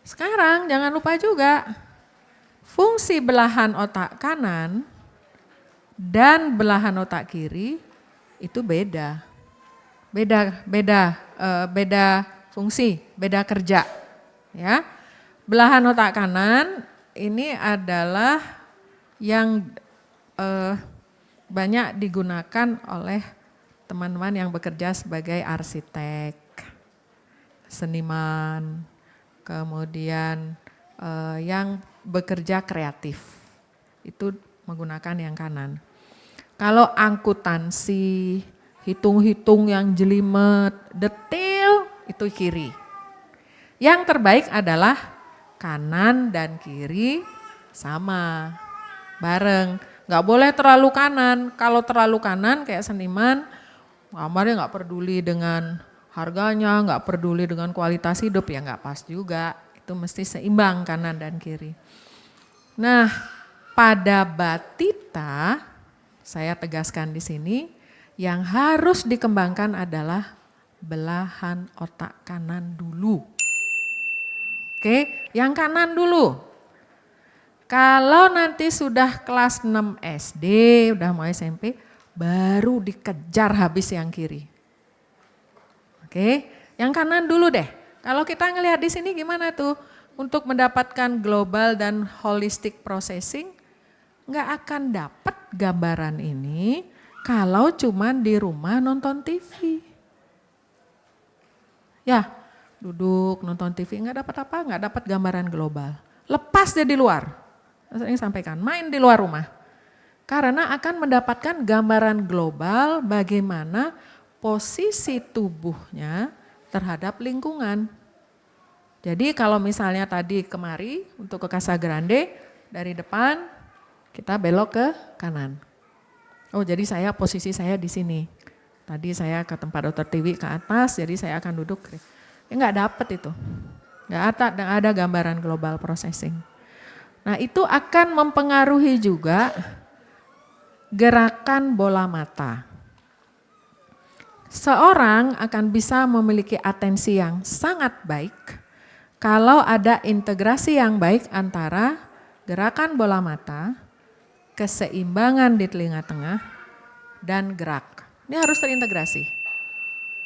Sekarang jangan lupa juga fungsi belahan otak kanan dan belahan otak kiri itu beda. Beda fungsi, beda kerja. Ya. Belahan otak kanan ini adalah yang banyak digunakan oleh teman-teman yang bekerja sebagai arsitek, seniman, kemudian yang bekerja kreatif. Itu menggunakan yang kanan. Kalau akuntansi, hitung-hitung yang jelimet, detail, itu kiri. Yang terbaik adalah kanan dan kiri sama, bareng. Nggak boleh terlalu kanan, kalau terlalu kanan kayak seniman, gambarnya nggak peduli dengan harganya, nggak peduli dengan kualitas hidup, ya nggak pas juga. Itu mesti seimbang kanan dan kiri. Nah, pada batita, saya tegaskan di sini, yang harus dikembangkan adalah belahan otak kanan dulu. Oke, yang kanan dulu. Kalau nanti sudah kelas 6 SD, udah mau SMP, baru dikejar habis yang kiri. Oke, yang kanan dulu deh. Kalau kita ngelihat di sini gimana tuh? Untuk mendapatkan global dan holistic processing, nggak akan dapat gambaran ini kalau cuman di rumah nonton TV. Ya, duduk nonton TV nggak dapat apa, nggak dapat gambaran global. Lepas dia di luar. Saya sampaikan, main di luar rumah. Karena akan mendapatkan gambaran global bagaimana posisi tubuhnya terhadap lingkungan. Jadi kalau misalnya tadi kemari untuk ke Casa Grande, dari depan kita belok ke kanan. Oh jadi posisi saya di sini. Tadi saya ke tempat Dokter Tiwi ke atas, jadi saya akan duduk. Ya nggak dapet itu, nggak ada gambaran global processing. Nah itu akan mempengaruhi juga gerakan bola mata. Seorang akan bisa memiliki atensi yang sangat baik kalau ada integrasi yang baik antara gerakan bola mata, keseimbangan di telinga tengah, dan gerak. Ini harus terintegrasi.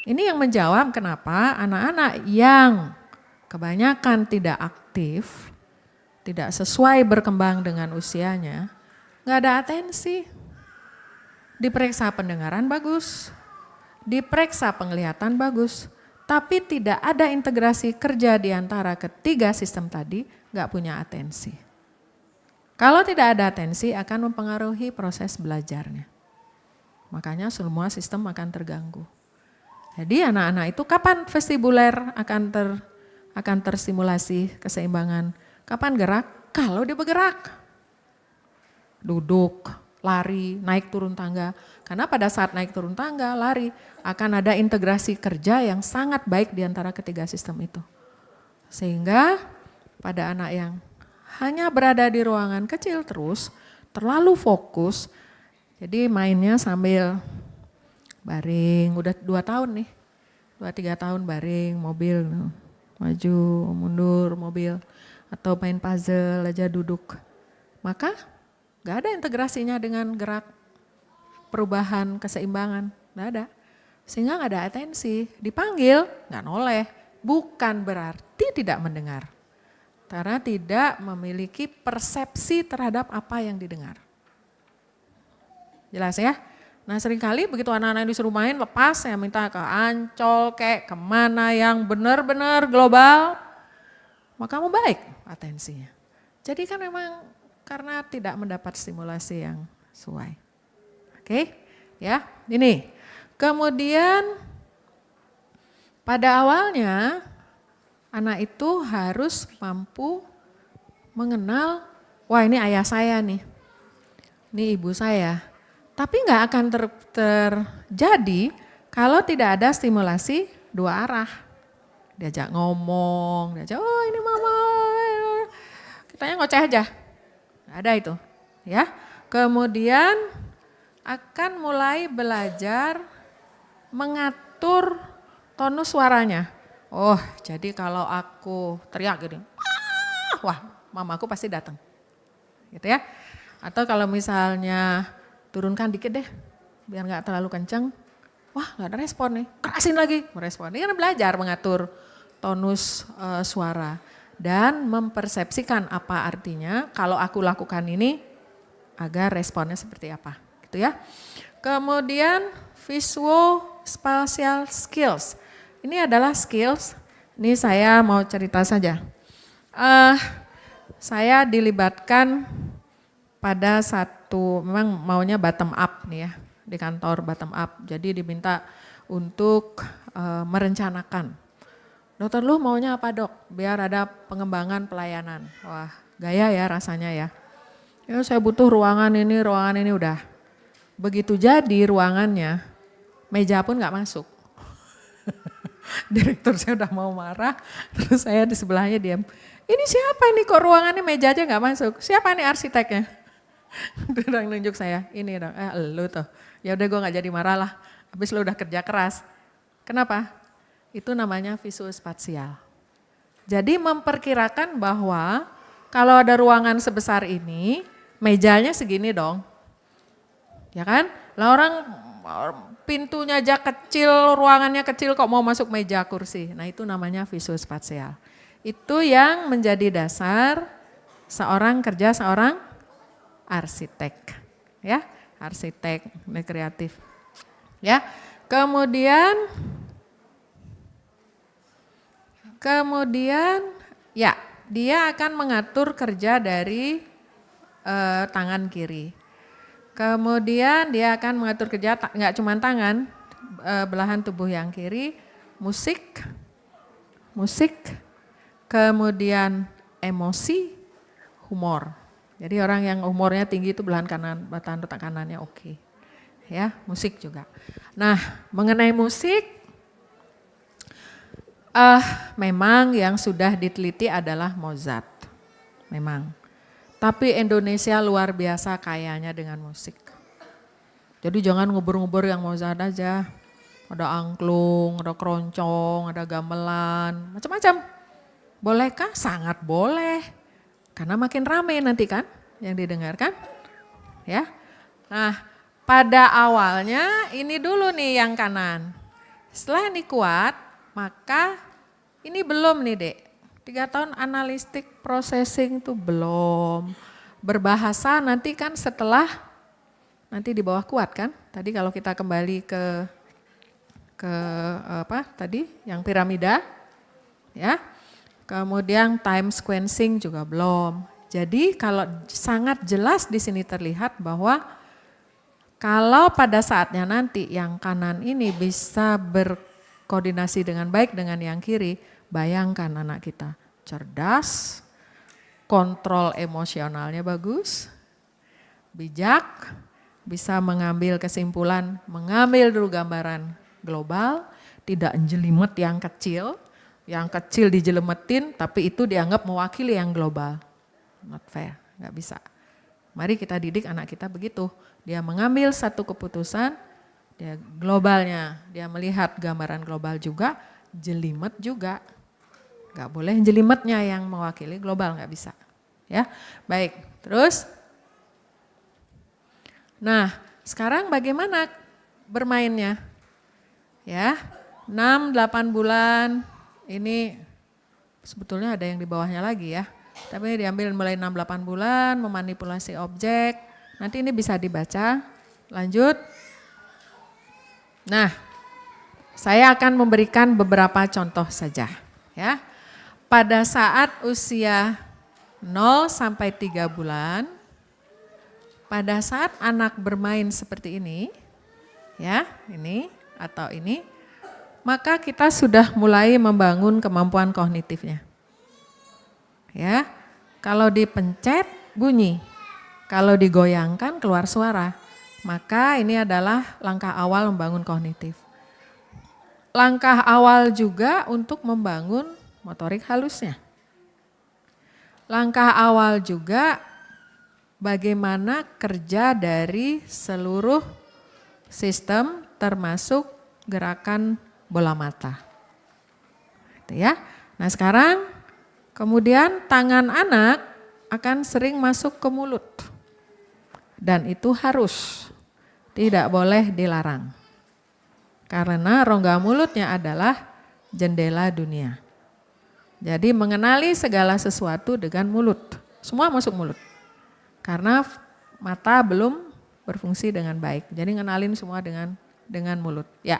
Ini yang menjawab kenapa anak-anak yang kebanyakan tidak aktif, tidak sesuai berkembang dengan usianya, nggak ada atensi. Diperiksa pendengaran bagus, diperiksa penglihatan bagus, tapi tidak ada integrasi kerja di antara ketiga sistem tadi, nggak punya atensi. Kalau tidak ada atensi akan mempengaruhi proses belajarnya. Makanya semua sistem akan terganggu. Jadi anak-anak itu kapan vestibuler akan terstimulasi keseimbangan? Kapan gerak? Kalau dia bergerak. Duduk, lari, naik turun tangga. Karena pada saat naik turun tangga, lari, akan ada integrasi kerja yang sangat baik di antara ketiga sistem itu. Sehingga pada anak yang hanya berada di ruangan kecil terus, terlalu fokus, jadi mainnya sambil baring, udah 2 tahun nih, 2-3 tahun baring, mobil, maju, mundur, mobil, atau main puzzle aja duduk. Maka gak ada integrasinya dengan gerak perubahan keseimbangan, gak ada. Sehingga gak ada atensi, dipanggil gak noleh, bukan berarti tidak mendengar. Karena tidak memiliki persepsi terhadap apa yang didengar. Jelas ya? Nah seringkali begitu anak-anak disuruh main lepas, saya minta ke Ancol kayak kemana yang benar-benar global, maka mau baik atensinya. Jadi kan memang karena tidak mendapat stimulasi yang sesuai. Oke, ya ini. Kemudian pada awalnya anak itu harus mampu mengenal, wah ini ayah saya nih, ini ibu saya. Tapi nggak akan terjadi kalau tidak ada stimulasi dua arah. Diajak ngomong, diajak, oh ini mama, kitanya ngoceh aja. Nggak ada itu, ya. Kemudian akan mulai belajar mengatur tonus suaranya. Oh jadi kalau aku teriak gini, wah mamaku pasti datang. Gitu ya. Atau kalau misalnya turunkan dikit deh, biar nggak terlalu kenceng. Wah nggak ada respon nih, kerasin lagi, merespon. Ini kan belajar mengatur tonus suara. Dan mempersepsikan apa artinya kalau aku lakukan ini agar responnya seperti apa. Gitu ya. Kemudian visuospatial skills. Ini adalah skills, ini saya mau cerita saja. Saya dilibatkan pada satu, memang maunya bottom up nih ya, di kantor bottom up. Jadi diminta untuk merencanakan. Dokter Lu maunya apa dok? Biar ada pengembangan pelayanan. Wah gaya ya rasanya ya. Ya saya butuh ruangan ini udah. Begitu jadi ruangannya, meja pun gak masuk. Direktur saya udah mau marah, terus saya di sebelahnya diam. Ini siapa ini kok ruangannya meja aja gak masuk? Siapa nih arsiteknya? Dia udah nunjuk saya, ini dong, lu tuh. Ya udah gue gak jadi marah lah, habis lu udah kerja keras. Kenapa? Itu namanya visuospasial. Jadi memperkirakan bahwa kalau ada ruangan sebesar ini, mejanya segini dong. Ya kan? Lah orang pintunya aja kecil, ruangannya kecil kok mau masuk meja kursi. Nah itu namanya visuospasial. Itu yang menjadi dasar seorang arsitek. Ya, arsitek kreatif. Ya. Kemudian ya dia akan mengatur kerja dari tangan kiri. Kemudian dia akan mengatur kerja nggak cuma tangan, belahan tubuh yang kiri, musik, kemudian emosi, humor. Jadi orang yang humornya tinggi itu belahan kanan, belahan otak kanannya oke. Ya, musik juga. Nah, mengenai musik, memang yang sudah diteliti adalah Mozart, memang. Tapi Indonesia luar biasa kayanya dengan musik. Jadi jangan ngubur-ngubur yang Mozart aja. Ada angklung, ada keroncong, ada gamelan, macam-macam. Bolehkah? Sangat boleh. Karena makin rame nanti kan yang didengarkan. Ya. Nah, pada awalnya ini dulu nih yang kanan. Setelah ini kuat, maka ini belum nih Dek. 3 tahun analistik processing tuh belum. Berbahasa nanti kan setelah, nanti di bawah kuat kan. Tadi kalau kita kembali ke apa tadi yang piramida. Ya. Kemudian time sequencing juga belum. Jadi kalau sangat jelas di sini terlihat bahwa kalau pada saatnya nanti yang kanan ini bisa berkoordinasi dengan baik dengan yang kiri, bayangkan anak kita cerdas, kontrol emosionalnya bagus, bijak, bisa mengambil kesimpulan, mengambil dulu gambaran global, tidak jelimet yang kecil dijelemetin tapi itu dianggap mewakili yang global. Not fair, gak bisa. Mari kita didik anak kita begitu, dia mengambil satu keputusan, dia globalnya, dia melihat gambaran global juga, jelimet juga. Gak boleh jelimetnya yang mewakili global, gak bisa. Ya, baik. Terus, nah sekarang bagaimana bermainnya? Ya, 6-8 bulan, ini sebetulnya ada yang di bawahnya lagi ya. Tapi diambil mulai 6-8 bulan, memanipulasi objek. Nanti ini bisa dibaca, lanjut. Nah, saya akan memberikan beberapa contoh saja. Ya. Pada saat usia 0 sampai 3 bulan, pada saat anak bermain seperti ini, ya ini atau ini, maka kita sudah mulai membangun kemampuan kognitifnya. Ya, kalau dipencet bunyi, kalau digoyangkan keluar suara, maka ini adalah langkah awal membangun kognitif. Langkah awal juga untuk membangun motorik halusnya. Langkah awal juga bagaimana kerja dari seluruh sistem termasuk gerakan bola mata. Gitu ya. Nah sekarang Kemudian tangan anak akan sering masuk ke mulut. Dan itu harus, tidak boleh dilarang. Karena rongga mulutnya adalah jendela dunia. Jadi mengenali segala sesuatu dengan mulut. Semua masuk mulut. Karena mata belum berfungsi dengan baik. Jadi ngenalin semua dengan mulut. Ya.